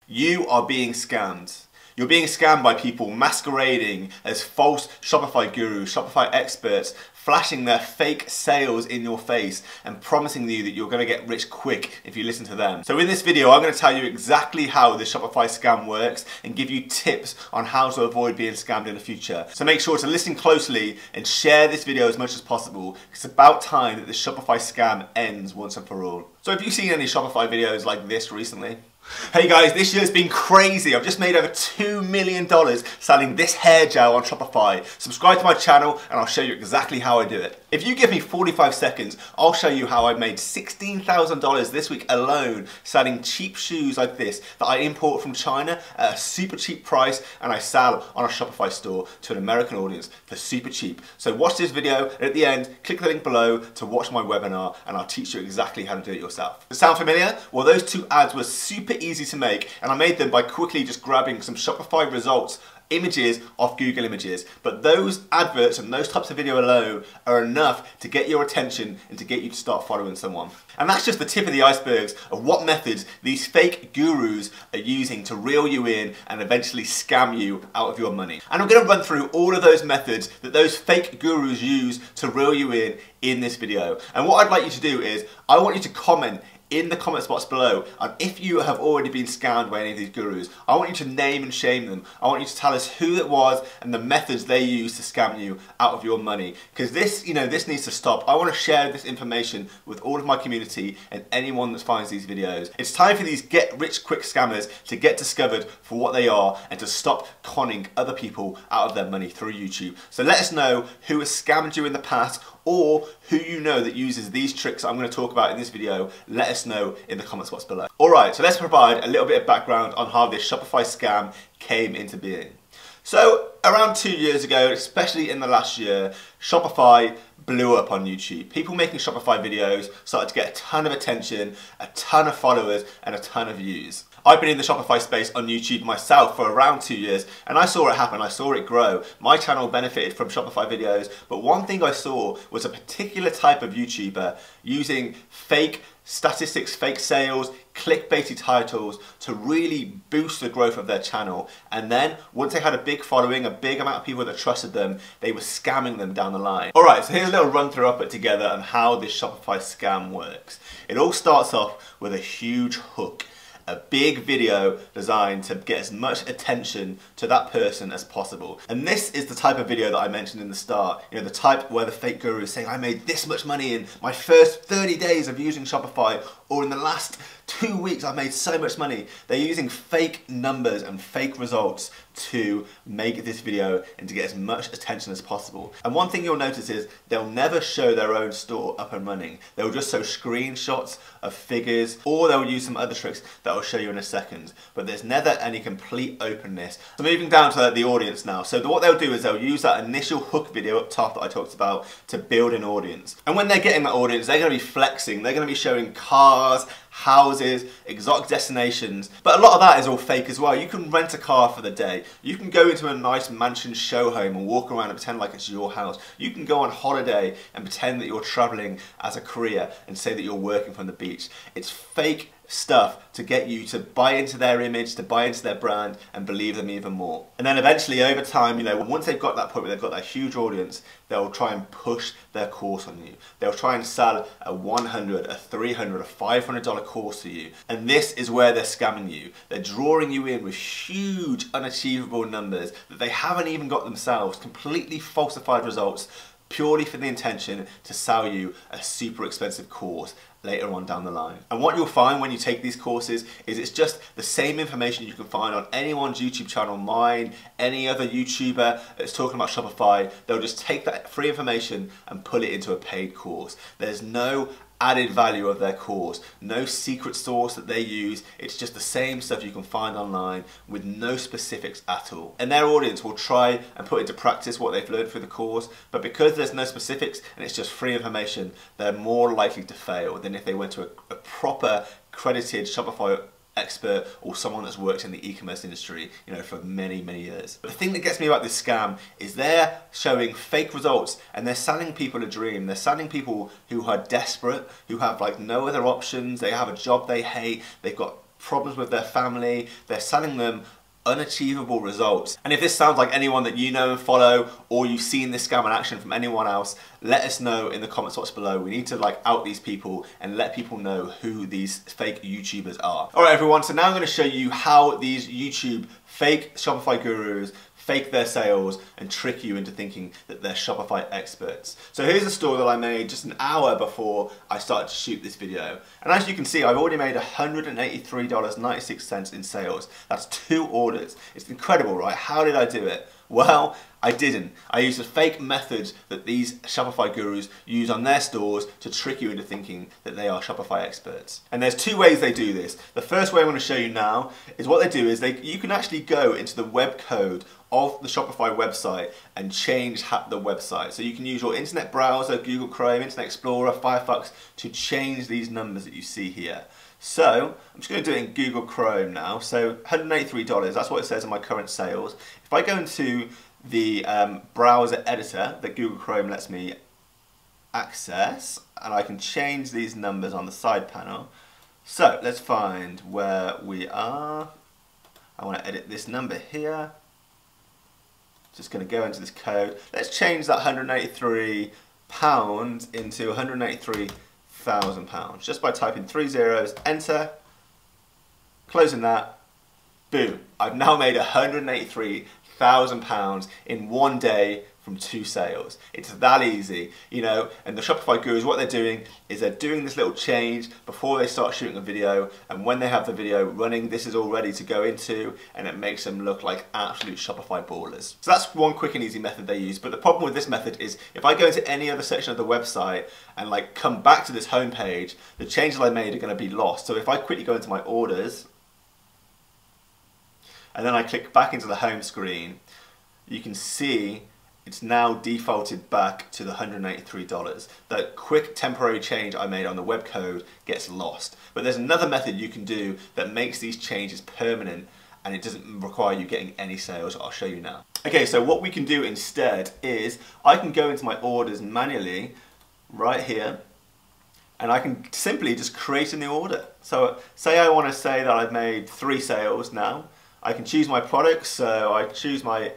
You are being scammed. You're being scammed by people masquerading as false Shopify gurus, Shopify experts, flashing their fake sales in your face and promising you that you're going to get rich quick if you listen to them. So in this video, I'm going to tell you exactly how the Shopify scam works and give you tips on how to avoid being scammed in the future. So make sure to listen closely and share this video as much as possible. It's about time that the Shopify scam ends once and for all. So have you seen any Shopify videos like this recently? Hey guys, this year's been crazy. I've just made over $2 million selling this hair gel on Shopify. Subscribe to my channel and I'll show you exactly how I do it. If you give me 45 seconds, I'll show you how I made $16,000 this week alone selling cheap shoes like this that I import from China at a super cheap price and I sell on a Shopify store to an American audience for super cheap. So watch this video and at the end, click the link below to watch my webinar and I'll teach you exactly how to do it yourself. Does it sound familiar? Well, those two ads were super easy to make and I made them by quickly just grabbing some Shopify results images off Google Images. But those adverts and those types of video alone are enough to get your attention and to get you to start following someone. And that's just the tip of the icebergs of what methods these fake gurus are using to reel you in and eventually scam you out of your money. And I'm going to run through all of those methods that those fake gurus use to reel you in this video. And what I'd like you to do is I want you to comment in the comments box below and if you have already been scammed by any of these gurus. I want you to name and shame them. I want you to tell us who it was and the methods they use to scam you out of your money. Because this needs to stop. I want to share this information with all of my community and anyone that finds these videos. It's time for these get rich quick scammers to get discovered for what they are and to stop conning other people out of their money through YouTube. So let us know who has scammed you in the past or who you know that uses these tricks I'm going to talk about in this video. Let us know in the comments box below. Alright, so let's provide a little bit of background on how this Shopify scam came into being. So around 2 years ago, especially in the last year, Shopify blew up on YouTube. People making Shopify videos started to get a ton of attention, a ton of followers, and a ton of views. I've been in the Shopify space on YouTube myself for around 2 years and I saw it happen, I saw it grow. My channel benefited from Shopify videos, but one thing I saw was a particular type of YouTuber using fake statistics, fake sales, clickbaity titles to really boost the growth of their channel. And then once they had a big following, a big amount of people that trusted them, they were scamming them down the line. Alright, so here's a little run through I put together on how this Shopify scam works. It all starts off with a huge hook. A big video designed to get as much attention to that person as possible. And this is the type of video that I mentioned in the start. You know, the type where the fake guru is saying, I made this much money in my first 30 days of using Shopify, or in the last 2 weeks I made so much money. They're using fake numbers and fake results to make this video and to get as much attention as possible. And one thing you'll notice is they'll never show their own store up and running. They'll just show screenshots of figures, or they'll use some other tricks that I'll show you in a second. But there's never any complete openness. So moving down to the audience now. So what they'll do is they'll use that initial hook video up top that I talked about to build an audience. And when they're getting that audience, they're going to be flexing. They're going to be showing cars, houses, exotic destinations. But a lot of that is all fake as well. You can rent a car for the day. You can go into a nice mansion show home and walk around and pretend like it's your house. You can go on holiday and pretend that you're traveling as a career and say that you're working from the beach. It's fake stuff to get you to buy into their image, to buy into their brand and believe them even more. And then eventually over time, once they've got that point where they've got that huge audience, they'll try and push their course on you. They'll try and sell a $100, a $300, a $500 course to you. And this is where they're scamming you. They're drawing you in with huge unachievable numbers that they haven't even got themselves, completely falsified results, purely for the intention to sell you a super expensive course later on down the line. And what you'll find when you take these courses is it's just the same information you can find on anyone's YouTube channel, mine, any other YouTuber that's talking about Shopify. They'll just take that free information and put it into a paid course. There's no added value of their course, no secret sauce that they use. It's just the same stuff you can find online with no specifics at all. And their audience will try and put into practice what they've learned through the course, but because there's no specifics and it's just free information, they're more likely to fail than if they went to a proper accredited Shopify expert or someone that's worked in the e-commerce industry, for many, many years. But the thing that gets me about this scam is they're showing fake results and they're selling people a dream. They're selling people who are desperate, who have like no other options. They have a job they hate. They've got problems with their family, they're selling them unachievable results. And if this sounds like anyone that you know and follow, or you've seen this scam in action from anyone else, let us know in the comments box below. We need to like out these people and let people know who these fake YouTubers are. All right, everyone, so now I'm going to show you how these YouTube fake Shopify gurus fake their sales and trick you into thinking that they're Shopify experts. So here's a store that I made just an hour before I started to shoot this video. And as you can see, I've already made $183.96 in sales. That's 2 orders. It's incredible, right? How did I do it? Well, I didn't. I used the fake methods that these Shopify gurus use on their stores to trick you into thinking that they are Shopify experts. And there's 2 ways they do this. The first way I'm going to show you now is what they do is you can actually go into the web code of the Shopify website and change the website. So you can use your internet browser, Google Chrome, Internet Explorer, Firefox to change these numbers that you see here. So I'm just going to do it in Google Chrome now. So $183, that's what it says in my current sales. If I go into the browser editor that Google Chrome lets me access, and I can change these numbers on the side panel. So let's find where we are. I want to edit this number here. Just going to go into this code. Let's change that £183 into £183,000 just by typing 3 zeros, enter, closing that, boom. I've now made £183,000 in 1 day from 2 sales. It's that easy, you know, and the Shopify gurus, what they're doing is they're doing this little change before they start shooting a video, and when they have the video running, this is all ready to go into, and it makes them look like absolute Shopify ballers. So that's one quick and easy method they use, but the problem with this method is if I go into any other section of the website and like come back to this home page, the changes I made are going to be lost. So if I quickly go into my orders, and then I click back into the home screen, you can see it's now defaulted back to the $183. That quick temporary change I made on the web code gets lost. But there's another method you can do that makes these changes permanent, and it doesn't require you getting any sales. I'll show you now. Okay, so what we can do instead is I can go into my orders manually right here, and I can simply just create a new order. So say I want to say that I've made 3 sales now. I can choose my products, so I choose my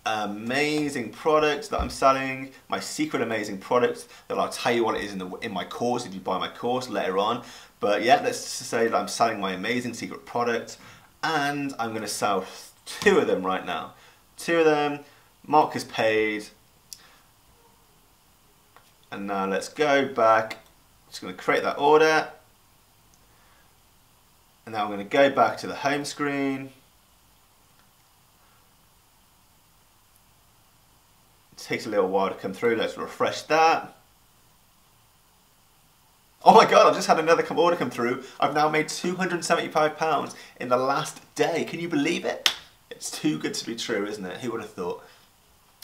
amazing product that I'm selling, my secret amazing product that I'll tell you what it is in my course if you buy my course later on. But yeah, let's say that I'm selling my amazing secret product, and I'm going to sell 2 of them right now. 2 of them, mark as paid. And now let's go back. Just going to create that order. And now I'm going to go back to the home screen. It takes a little while to come through. Let's refresh that. Oh my God, I've just had another order come through. I've now made £275 in the last day. Can you believe it? It's too good to be true, isn't it? Who would have thought?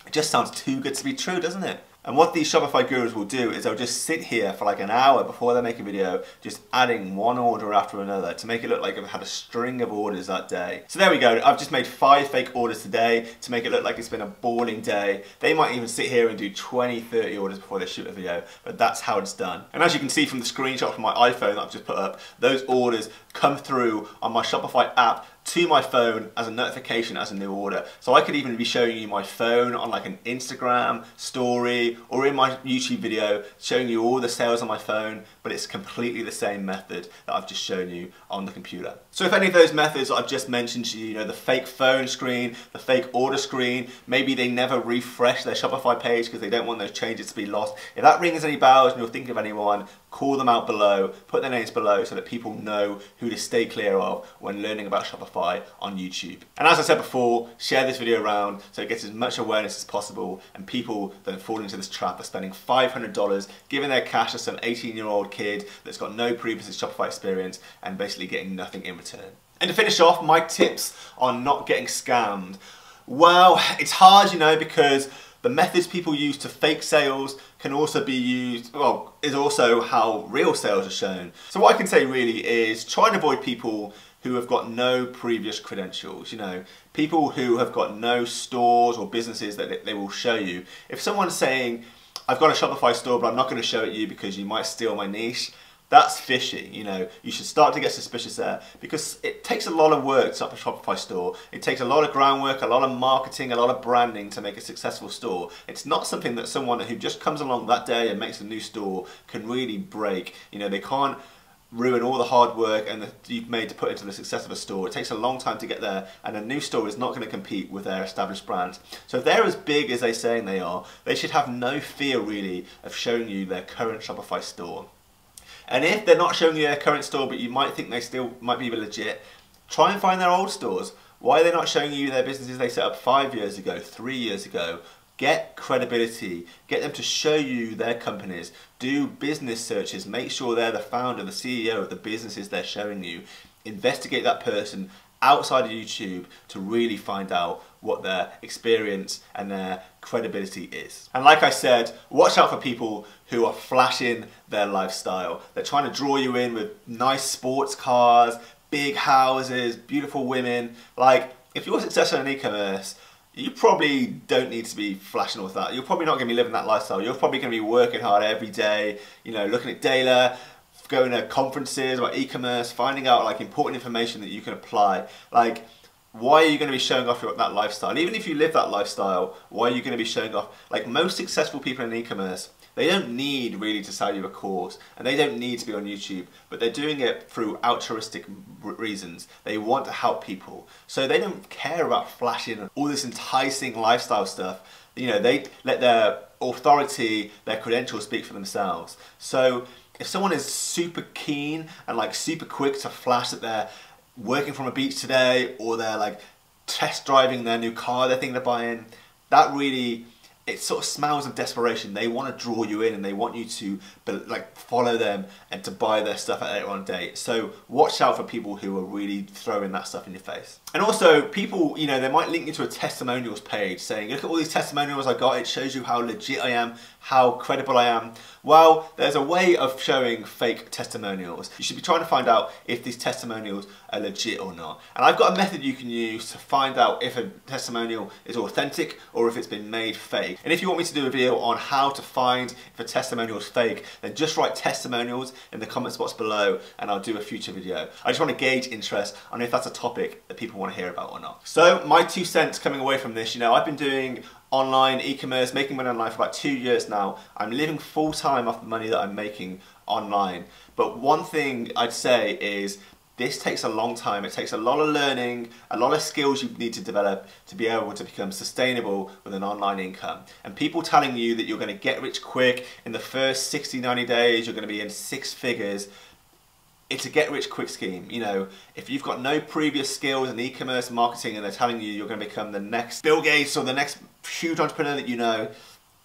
It just sounds too good to be true, doesn't it? And what these Shopify gurus will do is they'll just sit here for like an hour before they make a video, just adding one order after another to make it look like I've had a string of orders that day. So there we go. I've just made 5 fake orders today to make it look like it's been a boring day. They might even sit here and do 20, 30 orders before they shoot a video, but that's how it's done. And as you can see from the screenshot from my iPhone that I've just put up, those orders come through on my Shopify app to my phone as a notification as a new order. So I could even be showing you my phone on like an Instagram story or in my YouTube video showing you all the sales on my phone, but it's completely the same method that I've just shown you on the computer. So if any of those methods I've just mentioned to you, you know, the fake phone screen, the fake order screen, maybe they never refresh their Shopify page because they don't want those changes to be lost. If that rings any bells and you're thinking of anyone, call them out below, put their names below so that people know who to stay clear of when learning about Shopify on YouTube. And as I said before, share this video around so it gets as much awareness as possible and people don't fall into this trap of spending $500, giving their cash to some 18-year-old kid that's got no previous Shopify experience and basically getting nothing in return. And to finish off, my tips on not getting scammed. Well, it's hard, you know, because the methods people use to fake sales can also be used, well, is also how real sales are shown. So what I can say really is try and avoid people who have got no previous credentials, you know, people who have got no stores or businesses that they will show you. If someone's saying, I've got a Shopify store, but I'm not going to show it you because you might steal my niche, that's fishy. You know, you should start to get suspicious there, because it takes a lot of work to set up a Shopify store. It takes a lot of groundwork, a lot of marketing, a lot of branding to make a successful store. It's not something that someone who just comes along that day and makes a new store can really break. You know, they can't ruin all the hard work and that you've made to put into the success of a store. It takes a long time to get there, and a new store is not going to compete with their established brand. So if they're as big as they're saying they are, they should have no fear really of showing you their current Shopify store. And if they're not showing you their current store, but you might think they still might be legit, try and find their old stores. Why are they not showing you their businesses they set up 5 years ago, 3 years ago? Get credibility, get them to show you their companies, do business searches, make sure they're the founder, the CEO of the businesses they're showing you. Investigate that person outside of YouTube to really find out what their experience and their credibility is. And like I said, watch out for people who are flashing their lifestyle. They're trying to draw you in with nice sports cars, big houses, beautiful women. Like, if you're successful in e-commerce, you probably don't need to be flashing all of that. You're probably not going to be living that lifestyle. You're probably going to be working hard every day, you know, looking at data, going to conferences about e-commerce, finding out like important information that you can apply. Like, why are you going to be showing off that lifestyle? Even if you live that lifestyle, why are you going to be showing off? Like, most successful people in e-commerce, they don't need really to sell you a course, and they don't need to be on YouTube, but they're doing it through altruistic reasons. They want to help people. So they don't care about flashing all this enticing lifestyle stuff. You know, they let their authority, their credentials speak for themselves. So if someone is super keen and like super quick to flash that they're working from a beach today, or they're like test driving their new car they're thinking of buying, that really, it sort of smells of desperation. They want to draw you in, and they want you to like follow them and to buy their stuff at later on date. So watch out for people who are really throwing that stuff in your face. And also people, you know, they might link you to a testimonials page saying, look at all these testimonials I got, it shows you how legit I am, how credible I am. Well, there's a way of showing fake testimonials. You should be trying to find out if these testimonials are legit or not. And I've got a method you can use to find out if a testimonial is authentic or if it's been made fake. And if you want me to do a video on how to find if a testimonial is fake, then just write testimonials in the comment box below and I'll do a future video. I just want to gauge interest on if that's a topic that people want to hear about or not. So my 2 cents coming away from this, you know, I've been doing online e-commerce, making money online for about 2 years now. I'm living full time off the money that I'm making online. But one thing I'd say is this takes a long time. It takes a lot of learning, a lot of skills you need to develop to be able to become sustainable with an online income. And people telling you that you're going to get rich quick in the first 60, 90 days, you're going to be in 6 figures. It's a get rich quick scheme. You know, if you've got no previous skills in e-commerce marketing and they're telling you you're going to become the next Bill Gates or the next huge entrepreneur that you know,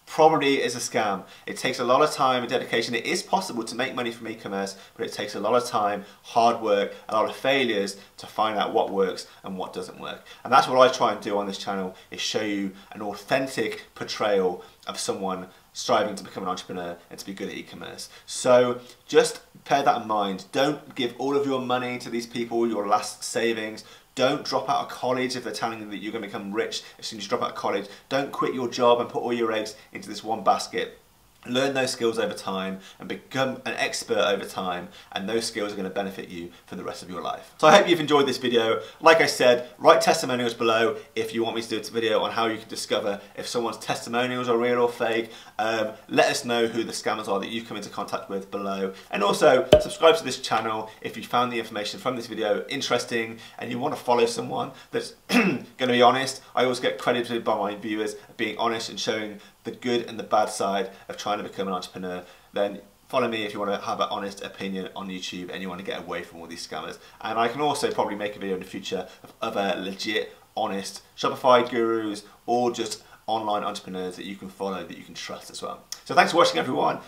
probably is a scam. It takes a lot of time and dedication. It is possible to make money from e-commerce, but it takes a lot of time, hard work, a lot of failures to find out what works and what doesn't work. And that's what I try and do on this channel, is show you an authentic portrayal of someone striving to become an entrepreneur and to be good at e-commerce. So just bear that in mind. Don't give all of your money to these people, your last savings. Don't drop out of college if they're telling you that you're going to become rich as soon as you drop out of college. Don't quit your job and put all your eggs into this one basket. Learn those skills over time and become an expert over time, and those skills are going to benefit you for the rest of your life. So I hope you've enjoyed this video. Like I said, write testimonials below if you want me to do a video on how you can discover if someone's testimonials are real or fake. Let us know who the scammers are that you come into contact with below. And also subscribe to this channel if you found the information from this video interesting and you want to follow someone that's going to be honest. I always get credited by my viewers of being honest and showing the good and the bad side of trying to become an entrepreneur. Then follow me if you want to have an honest opinion on YouTube and you want to get away from all these scammers. And I can also probably make a video in the future of other legit, honest Shopify gurus or just online entrepreneurs that you can follow, that you can trust as well. So thanks for watching, everyone.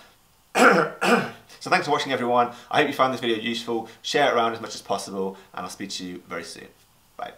I hope you found this video useful. Share it around as much as possible, and I'll speak to you very soon. Bye.